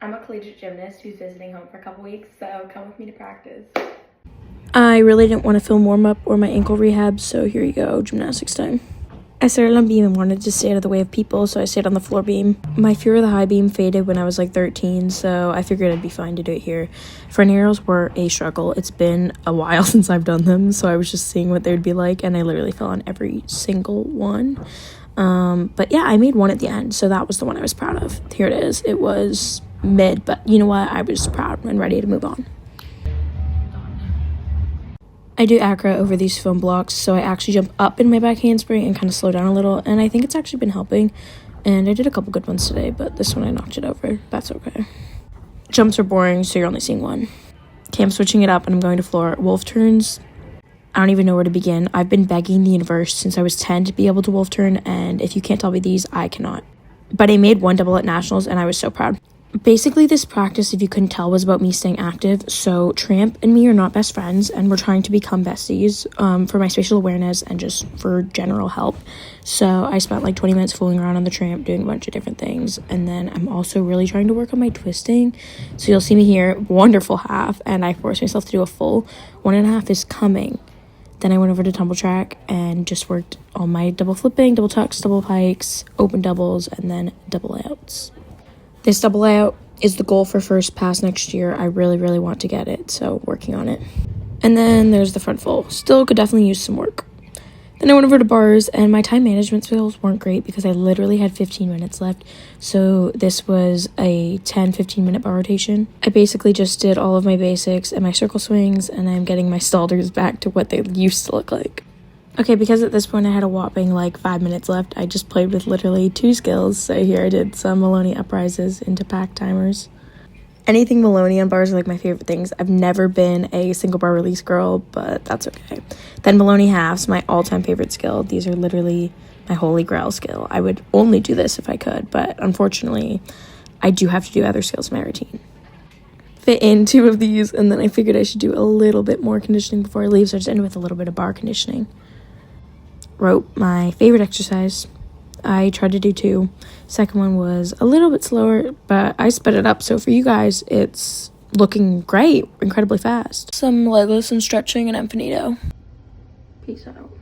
I'm a collegiate gymnast who's visiting home for a couple weeks, so come with me to practice. I really didn't want to film warm-up or my ankle rehab, so here you go, gymnastics time. I started on beam and wanted to stay out of the way of people, so I stayed on the floor beam. My fear of the high beam faded when I was like 13, so I figured I'd be fine to do it here. Front aerials were a struggle. It's been a while since I've done them, so I was just seeing what they would be like, and I literally fell on every single one. But yeah, I made one at the end, so that was the one I was proud of. Here it is. It was mid, but you know what? I was proud and ready to move on. I do acro over these foam blocks, so I actually jump up in my back handspring and kind of slow down a little, and I think it's actually been helping. And I did a couple good ones today, but this one I knocked it over. That's okay. Jumps are boring, so you're only seeing one. Okay, I'm switching it up and I'm going to floor. Wolf turns, I don't even know where to begin. I've been begging the universe since I was 10 to be able to wolf turn, and if you can't tell me these, I cannot. But I made one double at nationals, and I was so proud. Basically, this practice, if you couldn't tell, was about me staying active. So Tramp and me are not best friends, and we're trying to become besties for my spatial awareness and just for general help. So I spent like 20 minutes fooling around on the Tramp, doing a bunch of different things. And then I'm also really trying to work on my twisting. So you'll see me here, wonderful half, and I forced myself to do a full 1.5 is coming. Then I went over to tumble track and just worked all my double flipping, double tucks, double pikes, open doubles, and then double outs. This double out is the goal for first pass next year. I really, really want to get it, so working on it. And then there's the front full. Still could definitely use some work. Then I went over to bars, and my time management skills weren't great because I literally had 15 minutes left. So this was a 10-15 minute bar rotation. I basically just did all of my basics and my circle swings, and I'm getting my stalders back to what they used to look like. Okay, because at this point I had a whopping like 5 minutes left, I just played with literally 2 skills. So here I did some Maloney uprises into pack timers. Anything Maloney on bars are like my favorite things. I've never been a single bar release girl, but that's okay. Then Maloney halves, my all-time favorite skill. These are literally my holy grail skill. I would only do this if I could, but unfortunately, I do have to do other skills in my routine. Fit in 2 of these, and then I figured I should do a little bit more conditioning before I leave, so I just ended with a little bit of bar conditioning. Rope, my favorite exercise. I tried to do 2. Second one was a little bit slower, but I sped it up. So for you guys, it's looking great, incredibly fast. Some legless and stretching, and I'm finito. Peace out.